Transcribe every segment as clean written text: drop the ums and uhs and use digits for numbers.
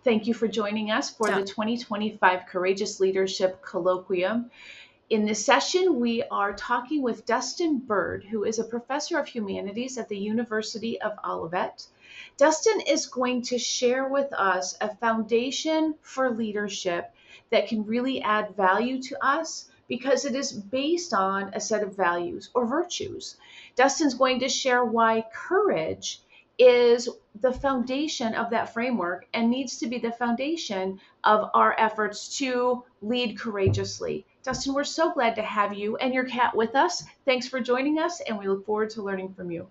Thank you for joining us for the 2025 Courageous Leadership Colloquium. In this session, we are talking with Dustin Byrd, who is a professor of humanities at the University of Olivet. Dustin is going to share with us a foundation for leadership that can really add value to us because it is based on a set of values or virtues. Dustin's going to share why courage is the foundation of that framework and needs to be the foundation of our efforts to lead courageously. Dustin, we're so glad to have you and your cat with us. Thanks for joining us, and we look forward to learning from you.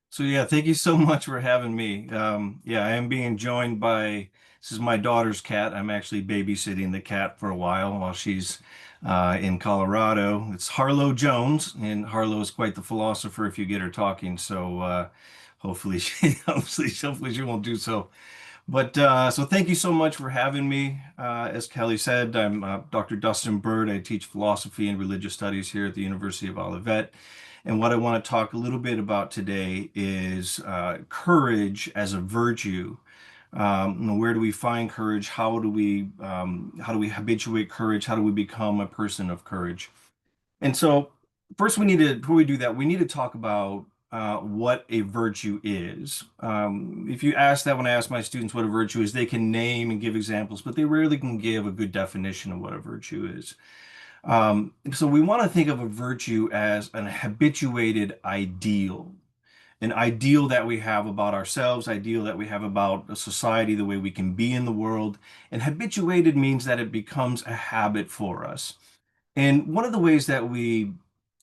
So yeah, thank you so much for having me. I am being joined by, this is my daughter's cat. I'm actually babysitting the cat for a while she's in Colorado. It's Harlow Jones, and Harlow is quite the philosopher if you get her talking. So hopefully hopefully she won't do so. But so thank you so much for having me. As Kelly said, I'm Dr. Dustin Byrd. I teach philosophy and religious studies here at the University of Olivet. And what I want to talk a little bit about today is courage as a virtue. Where do we find courage? How do we habituate courage? How do we become a person of courage? And so first before we do that, we need to talk about what a virtue is. If you ask that, when I ask my students what a virtue is, they can name and give examples, but they rarely can give a good definition of what a virtue is. So we want to think of a virtue as an habituated ideal, an ideal that we have about ourselves, ideal that we have about a society, the way we can be in the world. And habituated means that it becomes a habit for us. And one of the ways that we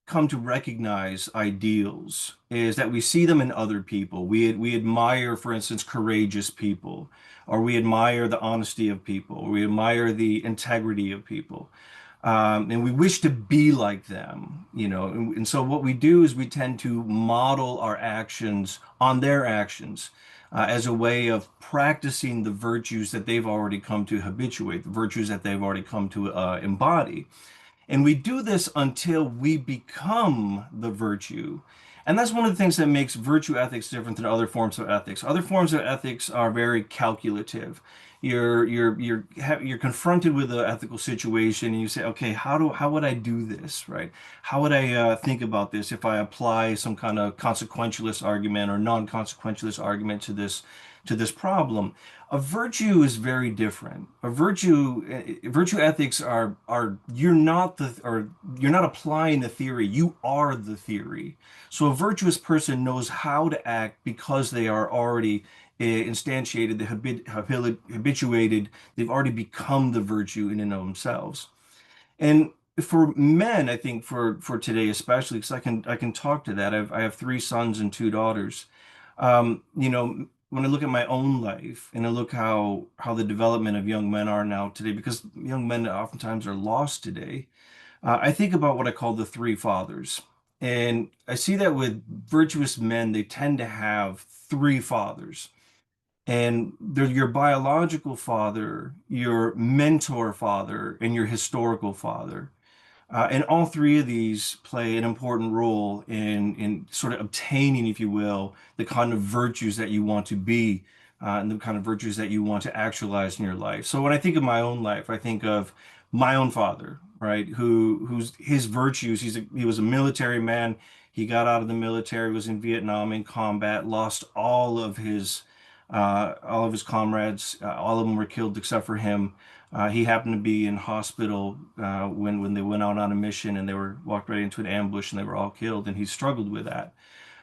come to recognize ideals is that we see them in other people. We admire, for instance, courageous people, or we admire the honesty of people, or we admire the integrity of people. And we wish to be like them, and so what we do is we tend to model our actions on their actions as a way of practicing the virtues that they've already come to habituate, the virtues that they've already come to embody. And we do this until we become the virtue. And that's one of the things that makes virtue ethics different than other forms of ethics. Other forms of ethics are very calculative. You're confronted with an ethical situation and you say, okay, how would I do this, right? How would I think about this if I apply some kind of consequentialist argument or non-consequentialist argument to this problem? A virtue is very different. Virtue ethics are you're not applying the theory, you are the theory. So a virtuous person knows how to act because they are already instantiated, habituated, they've already become the virtue in and of themselves. And for men, I think for today especially, because I can talk to that. I have three sons and two daughters. When I look at my own life and I look how the development of young men are now today, because young men oftentimes are lost today, I think about what I call the three fathers. And I see that with virtuous men, they tend to have three fathers. And they're your biological father, your mentor father, and your historical father. And all three of these play an important role in sort of obtaining, if you will, the kind of virtues that you want to be, and the kind of virtues that you want to actualize in your life. So when I think of my own life, I think of my own father, right? Who's his virtues. He was a military man. He got out of the military, was in Vietnam in combat, lost all of his comrades. All of them were killed except for him. He happened to be in hospital when they went out on a mission, and they were walked right into an ambush and they were all killed, and he struggled with that.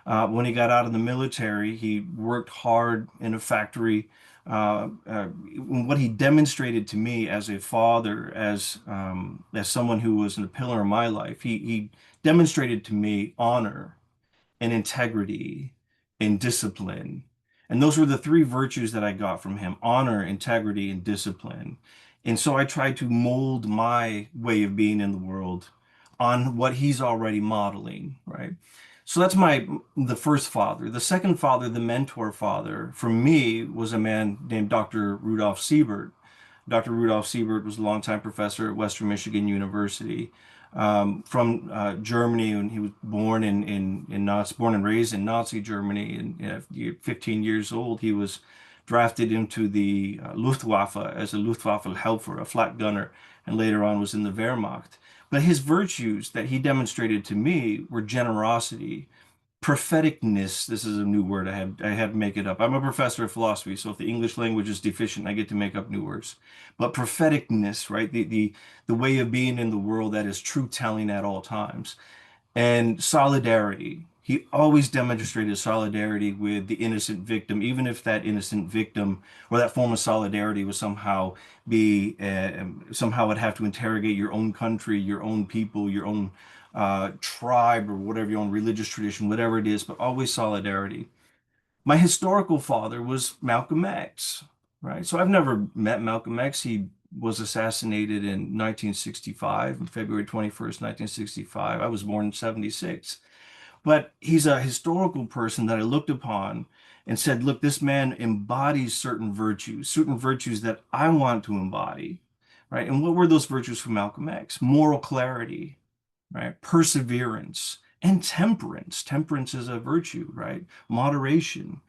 When he got out of the military, he worked hard in a factory. What he demonstrated to me as a father, as someone who was a pillar in my life, he demonstrated to me honor and integrity and discipline. And those were the three virtues that I got from him: honor, integrity, and discipline. And so I tried to mold my way of being in the world on what he's already modeling, right? So that's the first father. The second father, the mentor father, for me was a man named Dr. Rudolf Siebert. Dr. Rudolf Siebert was a longtime professor at Western Michigan University, from Germany, and he was born born and raised in Nazi Germany. And at 15 years old, he was drafted into the Luftwaffe as a Luftwaffe Helfer, a flak gunner, and later on was in the Wehrmacht. But his virtues that he demonstrated to me were generosity, propheticness. This is a new word. I had to make it up. I'm a professor of philosophy, so if the English language is deficient, I get to make up new words. But propheticness, right? The way of being in the world that is truth telling at all times. And solidarity. He always demonstrated solidarity with the innocent victim, even if that innocent victim or that form of solidarity was somehow would have to interrogate your own country, your own people, your own tribe, or whatever, your own religious tradition, whatever it is, but always solidarity. My historical father was Malcolm X, right? So I've never met Malcolm X. He was assassinated in 1965, on February 21st, 1965. I was born in 76. But he's a historical person that I looked upon and said, look, this man embodies certain virtues that I want to embody, right? And what were those virtues for Malcolm X? Moral clarity, right? Perseverance and temperance. Temperance is a virtue, right? Moderation,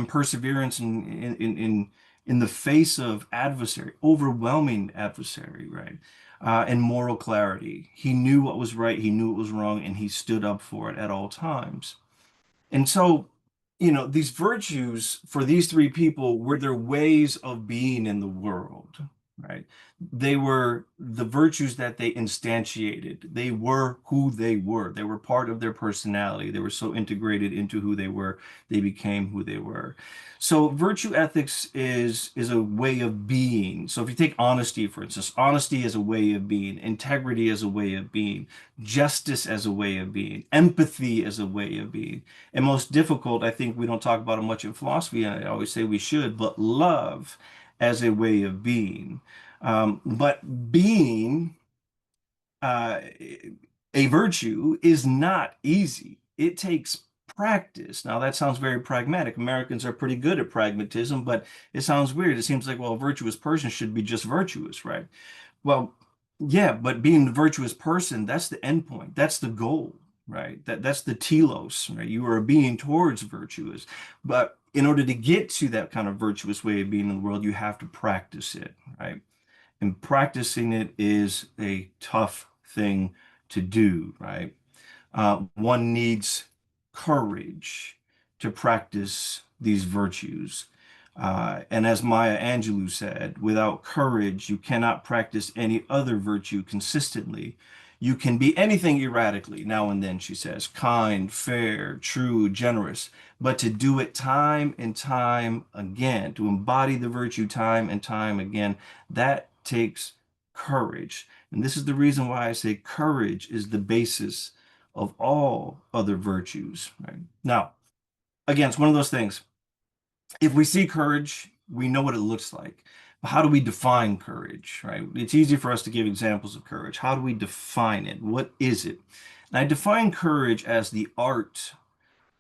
perseverance in the face of adversary, overwhelming adversary, right? And moral clarity. He knew what was right, he knew what was wrong, and he stood up for it at all times. And so, these virtues for these three people were their ways of being in the world, right? They were the virtues that they instantiated. They were who they were. They were part of their personality. They were so integrated into who they were, they became who they were. So virtue ethics is a way of being. So if you take honesty, for instance, honesty is a way of being, integrity is a way of being, justice as a way of being, empathy as a way of being. And most difficult, I think we don't talk about it much in philosophy, and I always say we should, but love as a way of being. But being uh, a virtue is not easy. It takes practice. Now, that sounds very pragmatic. Americans are pretty good at pragmatism, but it sounds weird. It seems like, well, a virtuous person should be just virtuous, right? Well, yeah, but being the virtuous person, that's the end point. That's the goal, right? That's the telos, right? You are a being towards virtuous. But in order to get to that kind of virtuous way of being in the world, you have to practice it, right? And practicing it is a tough thing to do, right? One needs courage to practice these virtues. And as Maya Angelou said, without courage, you cannot practice any other virtue consistently. You can be anything erratically, now and then, she says, kind, fair, true, generous, but to do it time and time again, to embody the virtue time and time again, that takes courage. And this is the reason why I say courage is the basis of all other virtues, right? Now, again, it's one of those things. If we see courage, we know what it looks like. But how do we define courage, right? It's easy for us to give examples of courage. How do we define it? What is it? And I define courage as the art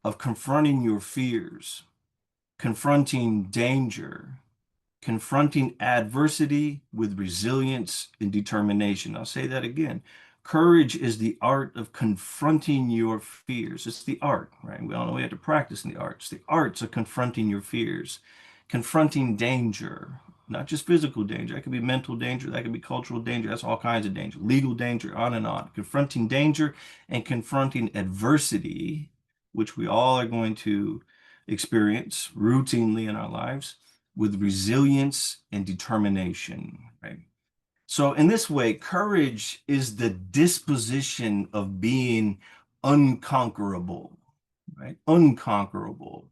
of confronting your fears, confronting danger, confronting adversity with resilience and determination. I'll say that again. Courage is the art of confronting your fears. It's the art, right? We all know we have to practice in the arts. The arts of confronting your fears, confronting danger, not just physical danger. That could be mental danger. That could be cultural danger. That's all kinds of danger. Legal danger, on and on. Confronting danger and confronting adversity, which we all are going to experience routinely in our lives with resilience and determination, right? So in this way, courage is the disposition of being unconquerable, right? Unconquerable.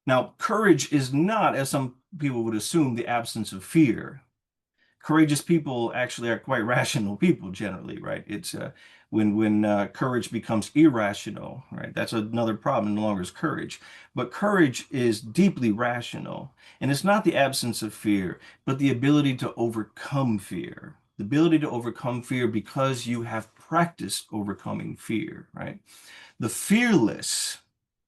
Now, courage is not, as some people would assume, the absence of fear. Courageous people actually are quite rational people generally, right? It's when courage becomes irrational, right? That's another problem. No longer is courage, but courage is deeply rational, and it's not the absence of fear, but the ability to overcome fear. The ability to overcome fear because you have practiced overcoming fear, right? The fearless,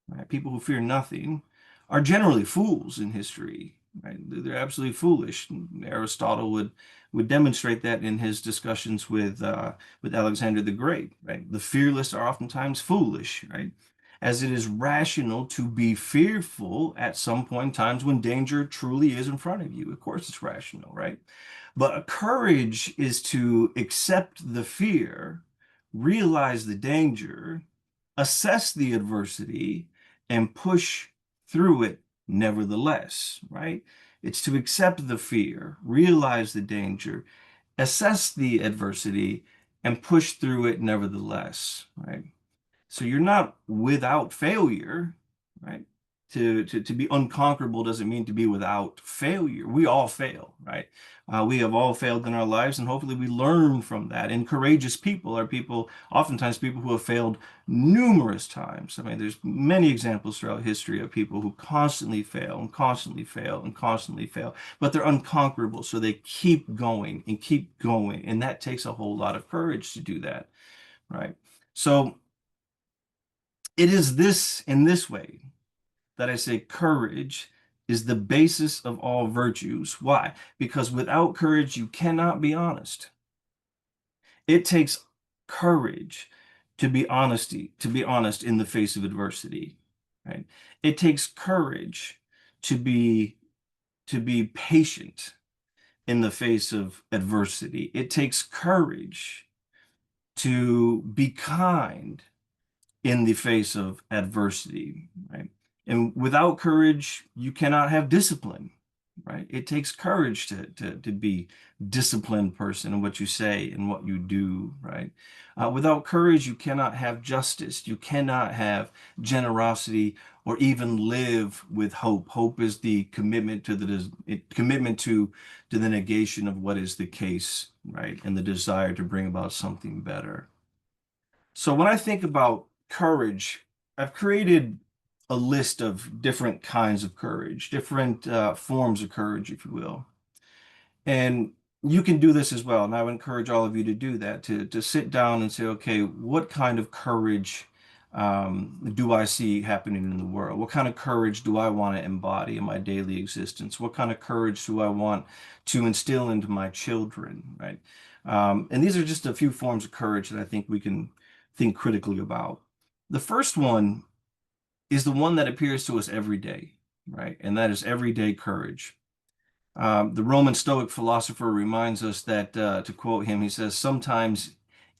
right? People who fear nothing are generally fools in history, right? They're absolutely foolish. Aristotle would demonstrate that in his discussions with Alexander the Great, right? The fearless are oftentimes foolish, right? as it is rational to be fearful at some point in times when danger truly is in front of you. Of course, it's rational, right? But courage is to accept the fear, realize the danger, assess the adversity, and push through it nevertheless, right? It's to accept the fear, realize the danger, assess the adversity, and push through it nevertheless, right? So you're not without failure, right? To be unconquerable doesn't mean to be without failure. We all fail, right? We have all failed in our lives, and hopefully we learn from that. And courageous people are people, oftentimes people who have failed numerous times. I mean, there's many examples throughout history of people who constantly fail and constantly fail and constantly fail, but they're unconquerable. So they keep going and keep going. And that takes a whole lot of courage to do that, right? So it is this in this way that I say courage is the basis of all virtues. Why? Because without courage, you cannot be honest. It takes courage to be honest in the face of adversity, right? It takes courage to be patient in the face of adversity. It takes courage to be kind in the face of adversity, right? And without courage, you cannot have discipline, right? It takes courage to be disciplined person in what you say and what you do, right? Without courage, you cannot have justice. You cannot have generosity or even live with hope. Hope is the commitment to the negation of what is the case, right? And the desire to bring about something better. So when I think about courage, I've created a list of different kinds of courage, different forms of courage, if you will. And you can do this as well. And I would encourage all of you to do that, to sit down and say, okay, what kind of courage do I see happening in the world? What kind of courage do I want to embody in my daily existence? What kind of courage do I want to instill into my children, right? And these are just a few forms of courage that I think we can think critically about. The first one is the one that appears to us every day, right? And that is everyday courage. The Roman Stoic philosopher reminds us that, to quote him, he says, sometimes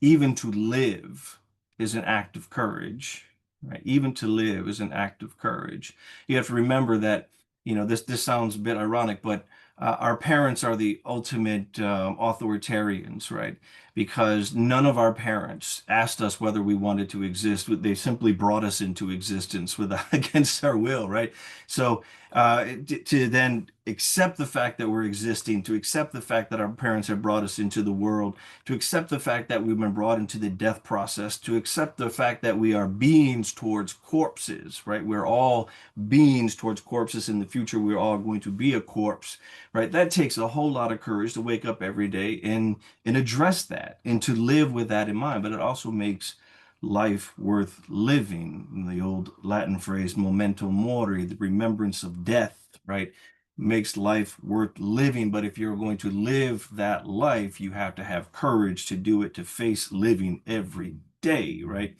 even to live is an act of courage, right? Even to live is an act of courage. You have to remember that, this sounds a bit ironic, but our parents are the ultimate authoritarians, right? Because none of our parents asked us whether we wanted to exist. They simply brought us into existence without against our will, right? So to then accept the fact that we're existing, to accept the fact that our parents have brought us into the world, to accept the fact that we've been brought into the death process, to accept the fact that we are beings towards corpses, right? We're all beings towards corpses. In the future, we're all going to be a corpse, right? That takes a whole lot of courage to wake up every day and address that and to live with that in mind. But it also makes life worth living. The old Latin phrase, memento mori, the remembrance of death, right? Makes life worth living. But if you're going to live that life, you have to have courage to do it, to face living every day, right?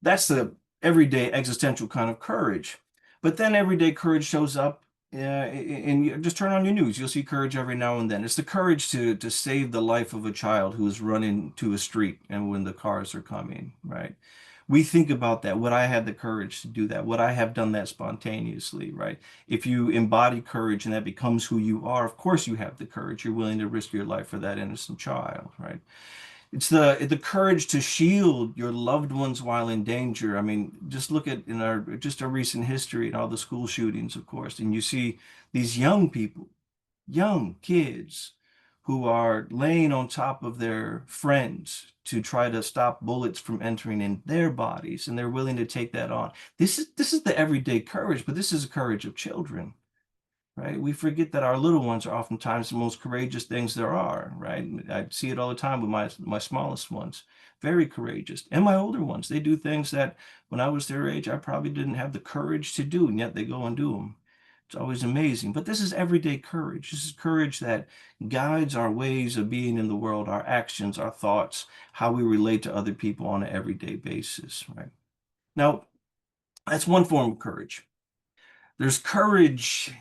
That's the everyday existential kind of courage. But then everyday courage shows up and you just turn on your news. You'll see courage every now and then. It's the courage to save the life of a child who is running to a street and when the cars are coming, right? We think about that. Would I have the courage to do that? Would I have done that spontaneously, right? If you embody courage and that becomes who you are, of course you have the courage. You're willing to risk your life for that innocent child, right? It's the courage to shield your loved ones while in danger. I mean, just look at in our just our recent history and all the school shootings, of course, and you see these young people, young kids who are laying on top of their friends to try to stop bullets from entering in their bodies, and they're willing to take that on. This is the everyday courage, but this is the courage of children, right? We forget that our little ones are oftentimes the most courageous things there are, right? I see it all the time with my smallest ones, very courageous. And my older ones, they do things that when I was their age, I probably didn't have the courage to do, and yet they go and do them. It's always amazing. But this is everyday courage. This is courage that guides our ways of being in the world, our actions, our thoughts, how we relate to other people on an everyday basis, right? Now, That's one form of courage. There's courage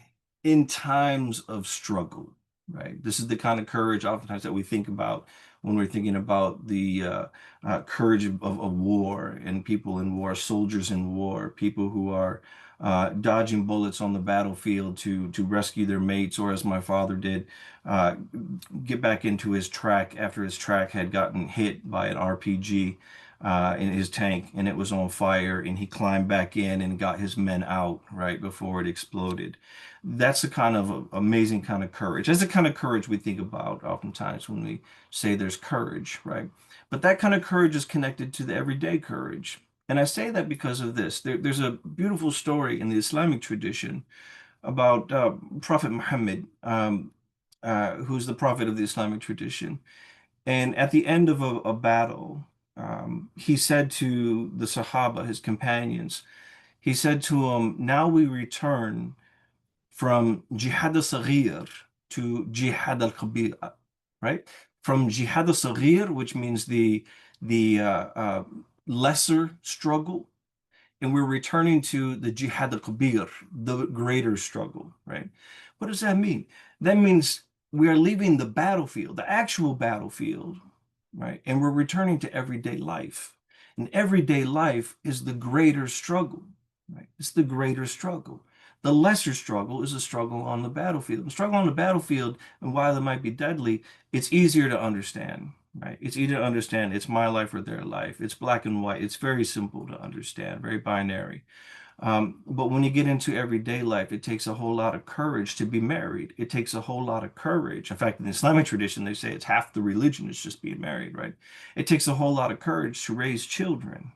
in times of struggle, right? This is the kind of courage oftentimes that we think about when we're thinking about the courage of war and people in war, soldiers in war, people who are dodging bullets on the battlefield to rescue their mates, or as my father did, uh, get back into his track after his track had gotten hit by an RPG in his tank and it was on fire, and he climbed back in and got his men out right before it exploded. That's a kind of amazing kind of courage. That's the kind of courage we think about oftentimes when we say there's courage, right? But that kind of courage is connected to the everyday courage. And I say that because of this. There's a beautiful story in the Islamic tradition about Prophet Muhammad, who's the prophet of the Islamic tradition. And at the end of a battle, he said to the Sahaba, his companions, he said to them, now we return from Jihad al-Saghir to Jihad al-Kabir, right? From Jihad al-Saghir, which means the lesser struggle, and we're returning to the Jihad al-Kabir, the greater struggle, right? What does that mean? That means we are leaving the battlefield, the actual battlefield, right? And we're returning to everyday life. And everyday life is the greater struggle, right? It's the greater struggle. The lesser struggle is a struggle on the battlefield. The struggle on the battlefield, and while it might be deadly, it's easier to understand, right? It's easier to understand. It's my life or their life. It's black and white. It's very simple to understand, very binary. But when you get into everyday life, it takes a whole lot of courage to be married. It takes a whole lot of courage. In fact, in the Islamic tradition, they say it's half the religion is just being married, right? It takes a whole lot of courage to raise children,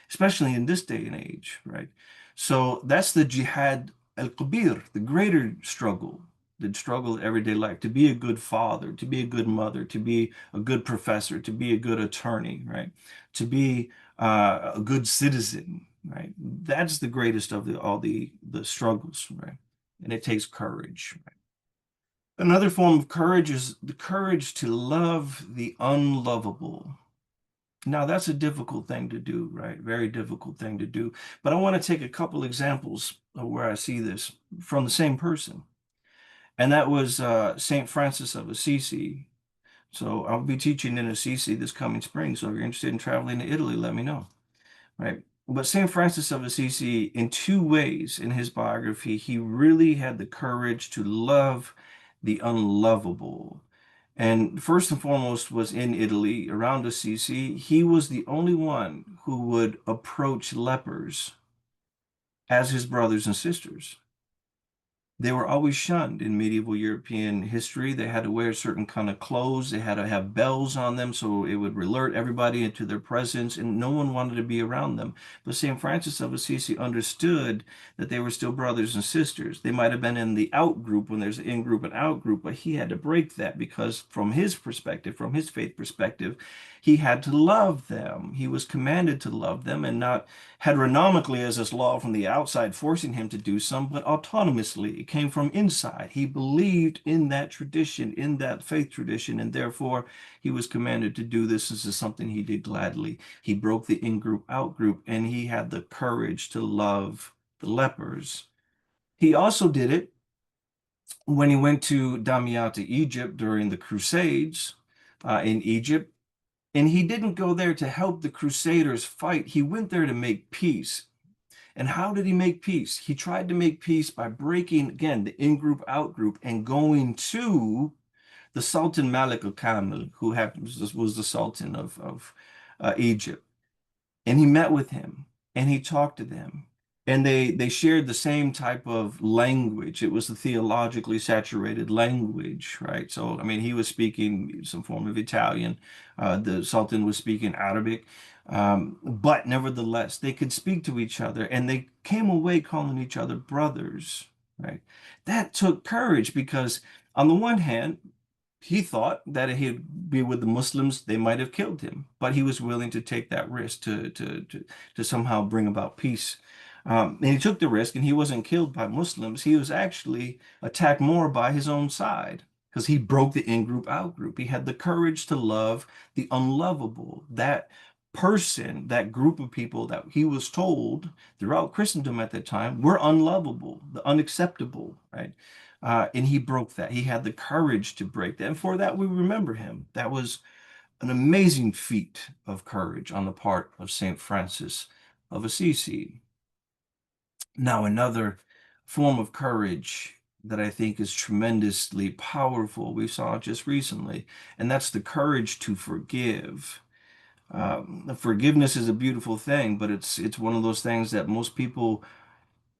especially in this day and age, right? So that's the jihad al-kabir, the greater struggle, the struggle of everyday life, to be a good father, to be a good mother, to be a good professor, to be a good attorney, right? To be a good citizen, right? That's the greatest of all the struggles, right? And it takes courage, right? Another form of courage is the courage to love the unlovable. Now, that's a difficult thing to do, right? Very difficult thing to do. But I want to take a couple examples of where I see this from the same person. And that was St. Francis of Assisi. So I'll be teaching in Assisi this coming spring. So if you're interested in traveling to Italy, let me know, right? But St. Francis of Assisi, in two ways in his biography, he really had the courage to love the unlovable. And first and foremost was in Italy, around Assisi. He was the only one who would approach lepers as his brothers and sisters. They were always shunned in medieval European history. They had to wear certain kind of clothes. They had to have bells on them so it would alert everybody into their presence, and no one wanted to be around them. But St. Francis of Assisi understood that they were still brothers and sisters. They might have been in the out group when there's an in group and out group, but he had to break that because from his perspective, from his faith perspective, he had to love them. He was commanded to love them, and not heteronomically as this law from the outside forcing him to do some, but autonomously. It came from inside. He believed in that tradition, in that faith tradition, and therefore he was commanded to do this. This is something he did gladly. He broke the in-group, out-group, and he had the courage to love the lepers. He also did it when he went to Damietta, Egypt during the Crusades in Egypt. And he didn't go there to help the Crusaders fight. He went there to make peace. And how did he make peace? He tried to make peace by breaking, again, the in-group, out-group, and going to the Sultan Malik al-Kamil, who was the Sultan of Egypt. And he met with him and he talked to them. And they shared the same type of language. It was the theologically saturated language, right? So, I mean, he was speaking some form of Italian. The Sultan was speaking Arabic. But nevertheless, they could speak to each other and they came away calling each other brothers, right? That took courage because, on the one hand, he thought that he'd be with the Muslims, they might have killed him, but he was willing to take that risk to somehow bring about peace. And he took the risk, and he wasn't killed by Muslims. He was actually attacked more by his own side because he broke the in-group, out-group. He had the courage to love the unlovable. That person, that group of people that he was told throughout Christendom at that time were unlovable, the unacceptable, right? And he broke that. He had the courage to break that. And for that, we remember him. That was an amazing feat of courage on the part of St. Francis of Assisi. Now, another form of courage that I think is tremendously powerful, we saw just recently, and that's the courage to forgive. Forgiveness is a beautiful thing, but it's one of those things that most people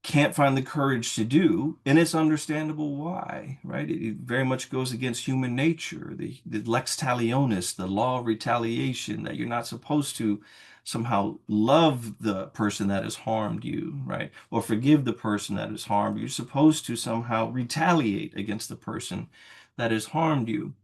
can't find the courage to do, and it's understandable why, right? It very much goes against human nature, the lex talionis, the law of retaliation, that you're not supposed to somehow love the person that has harmed you, right? Or forgive the person that has harmed you. You're supposed to somehow retaliate against the person that has harmed you.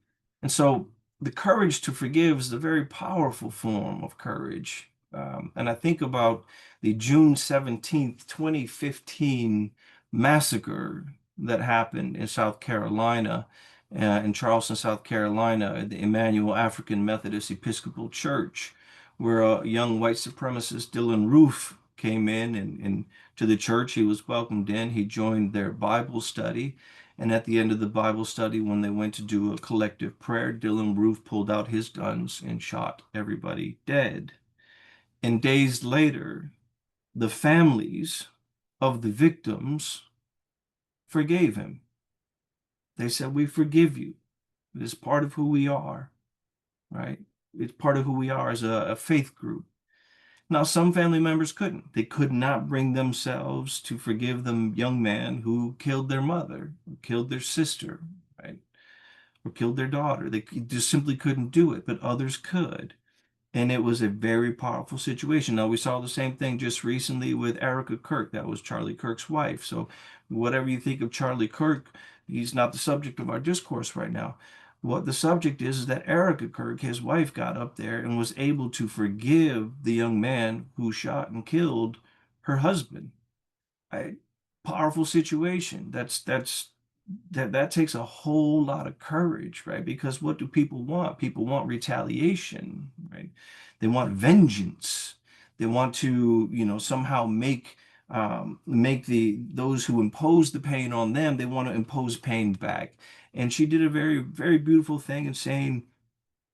And so the courage to forgive is a very powerful form of courage. And I think about the June 17th, 2015 massacre that happened in South Carolina, in Charleston, South Carolina, at the Emmanuel African Methodist Episcopal Church, where a young white supremacist, Dylan Roof, came in and to the church. He was welcomed in. He joined their Bible study. And at the end of the Bible study, when they went to do a collective prayer, Dylan Roof pulled out his guns and shot everybody dead. And days later, the families of the victims forgave him. They said, "We forgive you. It is part of who we are," right? It's part of who we are as a faith group. Now, some family members couldn't. They could not bring themselves to forgive the young man who killed their mother, who killed their sister, right? Or killed their daughter. They just simply couldn't do it, but others could. And it was a very powerful situation. Now, we saw the same thing just recently with Erica Kirk. That was Charlie Kirk's wife. So, whatever you think of Charlie Kirk, he's not the subject of our discourse right now. What the subject is that Erica Kirk, his wife, got up there and was able to forgive the young man who shot and killed her husband. I, Powerful situation. That takes a whole lot of courage, right? Because what do people want? People want retaliation, right? They want vengeance. They want to, somehow make the those who impose the pain on them, they want to impose pain back. And she did a very, very beautiful thing in saying,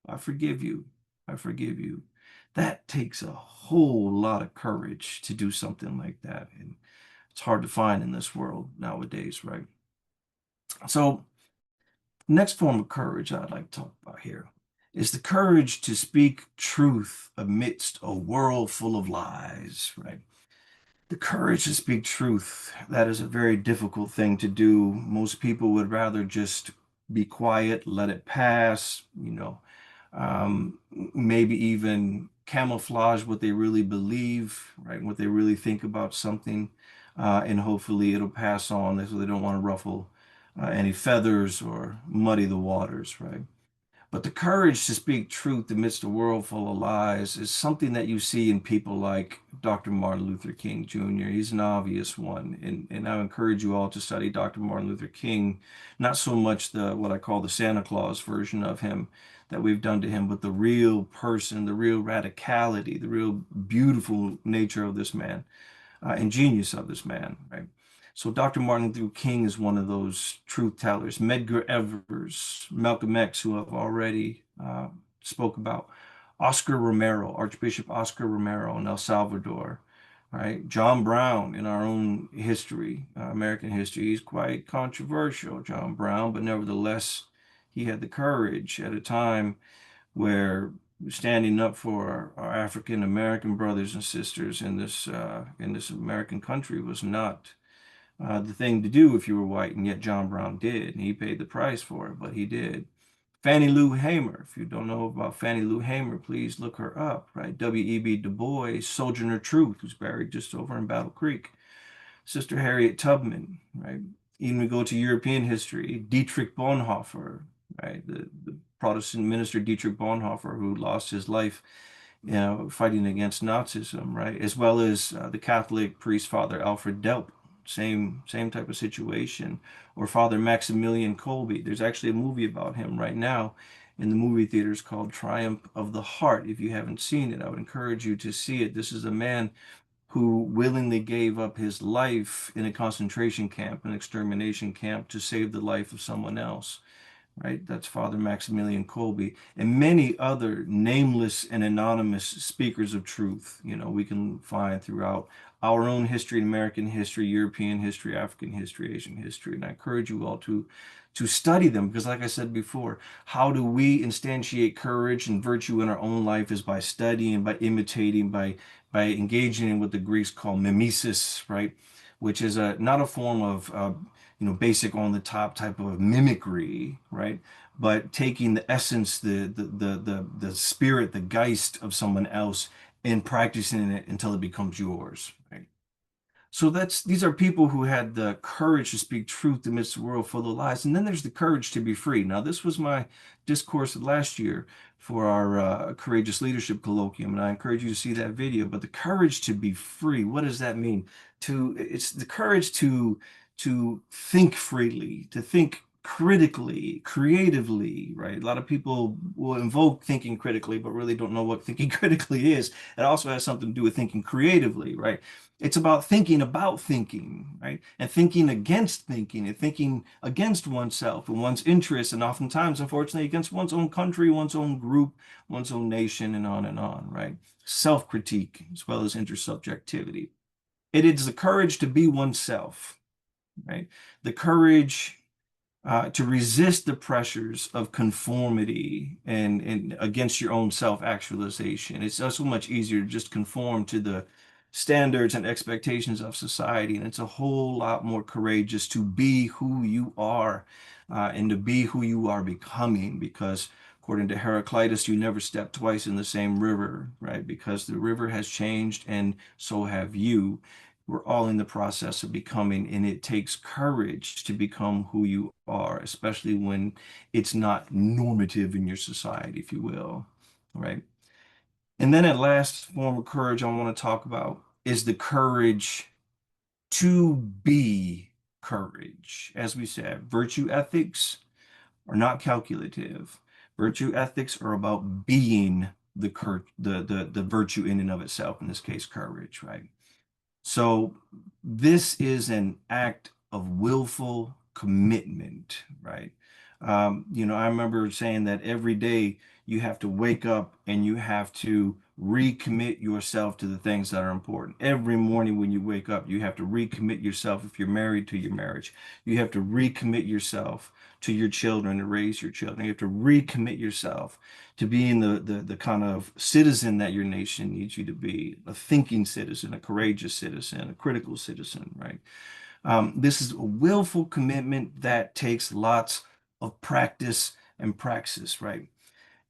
"I forgive you. I forgive you." That takes a whole lot of courage to do something like that. And it's hard to find in this world nowadays, right? So, next form of courage I'd like to talk about here is the courage to speak truth amidst a world full of lies, right? The courage to speak truth, that is a very difficult thing to do. Most people would rather just be quiet, let it pass, maybe even camouflage what they really believe, right? What they really think about something, and hopefully it'll pass on so they don't want to ruffle any feathers or muddy the waters, right? But the courage to speak truth amidst a world full of lies is something that you see in people like Dr. Martin Luther King Jr. He's an obvious one. And I encourage you all to study Dr. Martin Luther King, not so much the what I call the Santa Claus version of him that we've done to him, but the real person, the real radicality, the real beautiful nature of this man, and genius of this man, right? So Dr. Martin Luther King is one of those truth tellers. Medgar Evers, Malcolm X, who I've already spoke about. Oscar Romero, Archbishop Oscar Romero in El Salvador, right? John Brown in our own history, American history. He's quite controversial, John Brown, but nevertheless, he had the courage at a time where standing up for our African American brothers and sisters in this American country was not the thing to do if you were white, and yet John Brown did, and he paid the price for it, but he did. Fannie Lou Hamer, if you don't know about Fannie Lou Hamer, please look her up, right? W.E.B. Du Bois, Sojourner Truth, who's buried just over in Battle Creek. Sister Harriet Tubman, right? Even we go to European history, Dietrich Bonhoeffer, right? The Protestant minister Dietrich Bonhoeffer, who lost his life, fighting against Nazism, right? As well as the Catholic priest Father Alfred Delp, same type of situation, or Father Maximilian Kolbe. There's actually a movie about him right now, in the movie theaters called Triumph of the Heart. If you haven't seen it, I would encourage you to see it. This is a man who willingly gave up his life in a concentration camp, an extermination camp, to save the life of someone else, right? That's Father Maximilian Kolbe, and many other nameless and anonymous speakers of truth, we can find throughout our own history, American history, European history, African history, Asian history. And I encourage you all to study them, because like I said before, how do we instantiate courage and virtue in our own life is by studying, by imitating, by engaging in what the Greeks call mimesis, right? Which is not a form of basic on the top type of mimicry, right? But taking the essence, the spirit, the geist of someone else and practicing it until it becomes yours, right? So these are people who had the courage to speak truth amidst a world full of lies. And then there's the courage to be free. Now, this was my discourse last year for our Courageous Leadership Colloquium, and I encourage you to see that video. But the courage to be free, what does that mean? It's the courage to think freely, to think critically, creatively, right? A lot of people will invoke thinking critically, but really don't know what thinking critically is. It also has something to do with thinking creatively, right? It's about thinking, right? And thinking, and thinking against oneself and one's interests, and oftentimes, unfortunately, against one's own country, one's own group, one's own nation, and on, right? Self-critique as well as intersubjectivity. It is the courage to be oneself, right? The courage to resist the pressures of conformity and against your own self-actualization. It's so much easier to just conform to the standards and expectations of society, and it's a whole lot more courageous to be who you are and to be who you are becoming, because according to Heraclitus, you never step twice in the same river, right? Because the river has changed and so have you. We're all in the process of becoming, and it takes courage to become who you are, especially when it's not normative in your society, if you will, right? And then at last form of courage I want to talk about is the courage to be courage. As we said, virtue ethics are not calculative. Virtue ethics are about being the virtue in and of itself, in this case, courage, right? So this is an act of willful commitment, right? I remember saying that every day you have to wake up and you have to recommit yourself to the things that are important. Every morning when you wake up, you have to recommit yourself, if you're married, to your marriage. You have to recommit yourself to your children, to raise your children. You have to recommit yourself to being the kind of citizen that your nation needs you to be, a thinking citizen, a courageous citizen, a critical citizen, right? This is a willful commitment that takes lots of practice and praxis, right?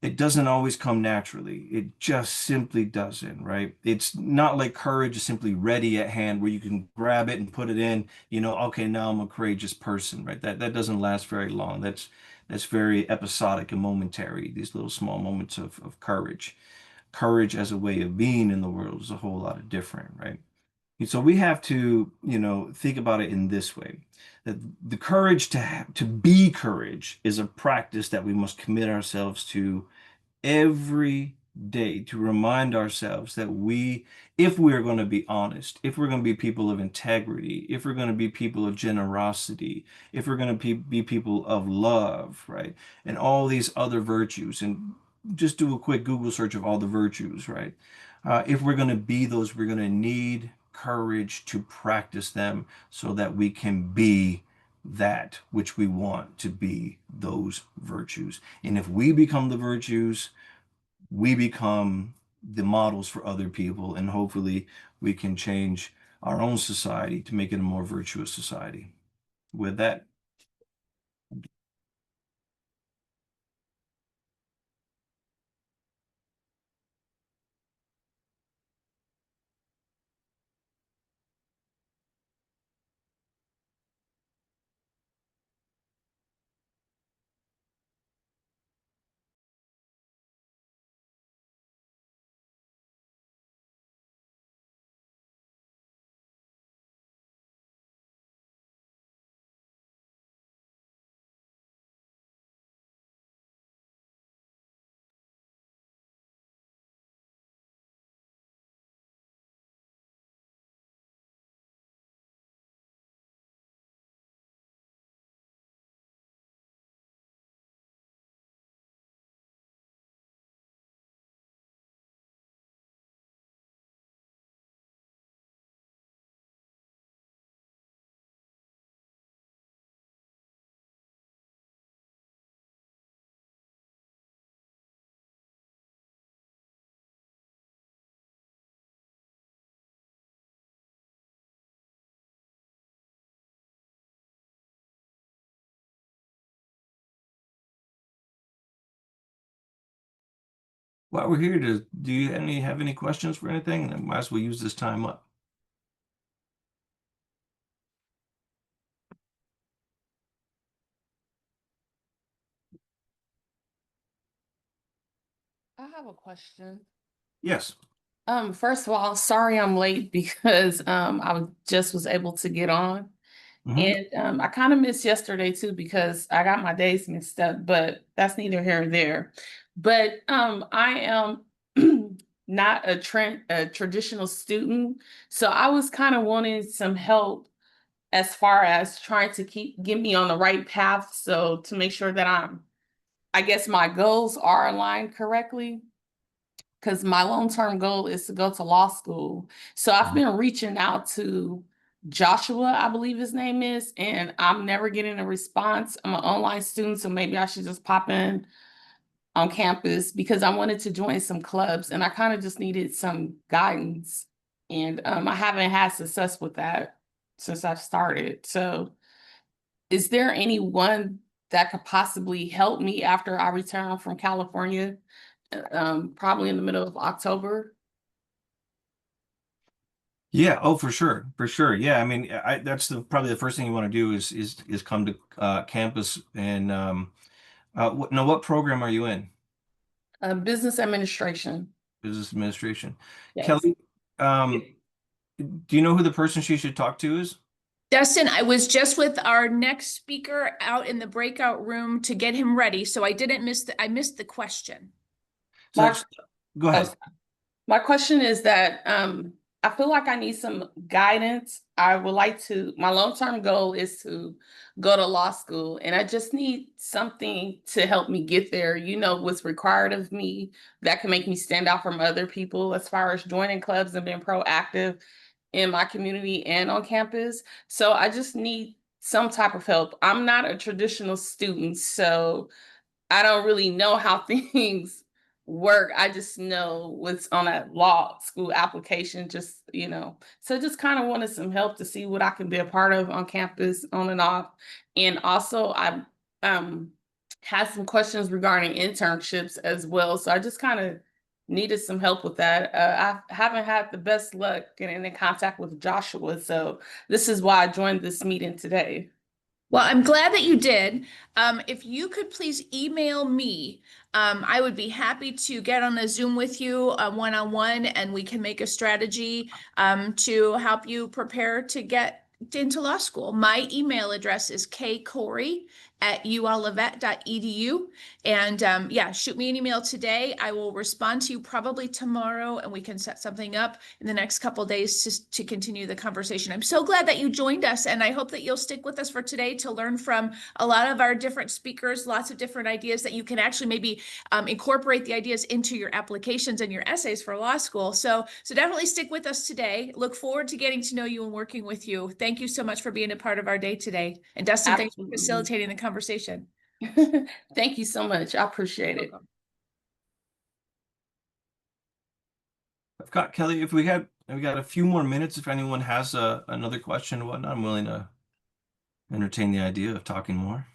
It doesn't always come naturally. It just simply doesn't, right? It's not like courage is simply ready at hand where you can grab it and put it in, okay, now I'm a courageous person, right? That doesn't last very long. That's very episodic and momentary, these little small moments of courage. Courage as a way of being in the world is a whole lot of different, right? And so we have to, think about it in this way, that the courage to be courage is a practice that we must commit ourselves to every day, to remind ourselves that if we're going to be honest, if we're going to be people of integrity, if we're going to be people of generosity, if we're going to be people of love, right? And all these other virtues, and just do a quick Google search of all the virtues, right? If we're going to be those, we're going to need courage to practice them so that we can be that which we want to be, those virtues. And if we become the virtues, we become the models for other people, and hopefully we can change our own society to make it a more virtuous society. With that, While we're here, do you have any questions for anything? I might as well use this time up. I have a question. Yes. First of all, sorry I'm late because just was able to get on. Mhm. And I kind of missed yesterday too because I got my days mixed up, but that's neither here nor there. But I am not a traditional student, so I was kind of wanting some help as far as trying to get me on the right path, so to make sure that I guess my goals are aligned correctly, because my long-term goal is to go to law school. So I've been reaching out to Joshua, I believe his name is, and I'm never getting a response. I'm an online student, so maybe I should just pop in on campus because I wanted to join some clubs and I kind of just needed some guidance. And I haven't had success with that since I've started. So is there anyone that could possibly help me after I return from California? Probably in the middle of October. Yeah. Oh, for sure. For sure. Yeah. I mean, that's probably the first thing you want to do is come to campus and now what program are you in? Business administration. Business administration. Yes. Kelly, do you know who the person she should talk to is? Dustin, I was just with our next speaker out in the breakout room to get him ready, so I missed the question. So My, that's, go ahead. my question is that I feel like I need some guidance. I would like to, my long-term goal is to go to law school, and I just need something to help me get there. You know, what's required of me that can make me stand out from other people as far as joining clubs and being proactive in my community and on campus. So I just need some type of help. I'm not a traditional student, so I don't really know how things work. I just know what's on that law school application, just, So just kind of wanted some help to see what I can be a part of on campus, on and off. And also I um had some questions regarding internships as well. So I just kind of needed some help with that. I haven't had the best luck getting in contact with Joshua. So this is why I joined this meeting today. Well, I'm glad that you did. If you could please email me, I would be happy to get on a Zoom with you one-on-one, and we can make a strategy to help you prepare to get into law school. My email address is kcorey@uolivet.edu. And yeah, shoot me an email today. I will respond to you probably tomorrow, and we can set something up in the next couple of days to continue the conversation. I'm so glad that you joined us, and I hope that you'll stick with us for today to learn from a lot of our different speakers, lots of different ideas that you can actually maybe incorporate the ideas into your applications and your essays for law school. So definitely stick with us today. Look forward to getting to know you and working with you. Thank you so much for being a part of our day today. And Dustin, thanks for facilitating the conversation. Thank you so much. I appreciate it. I've got Kelly, if we got a few more minutes, if anyone has another question or whatnot, I'm willing to entertain the idea of talking more.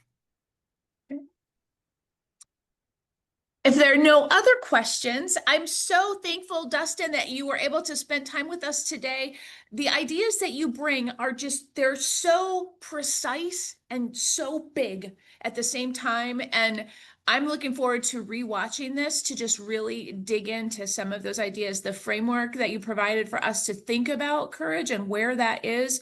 If there are no other questions, I'm so thankful, Dustin, that you were able to spend time with us today. The ideas that you bring are they're so precise and so big at the same time. And I'm looking forward to rewatching this to just really dig into some of those ideas. The framework that you provided for us to think about courage and where that is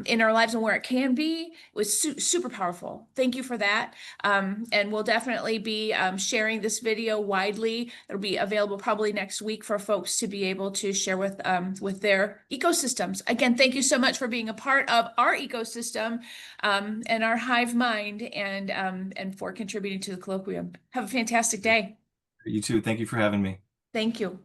in our lives and where it can be was super powerful. Thank you for that. And we'll definitely be sharing this video widely. It'll be available probably next week for folks to be able to share with their ecosystems. Again, thank you so much for being a part of our ecosystem and our hive mind, and for contributing to the colloquium. Have a fantastic day. You too. Thank you for having me. Thank you.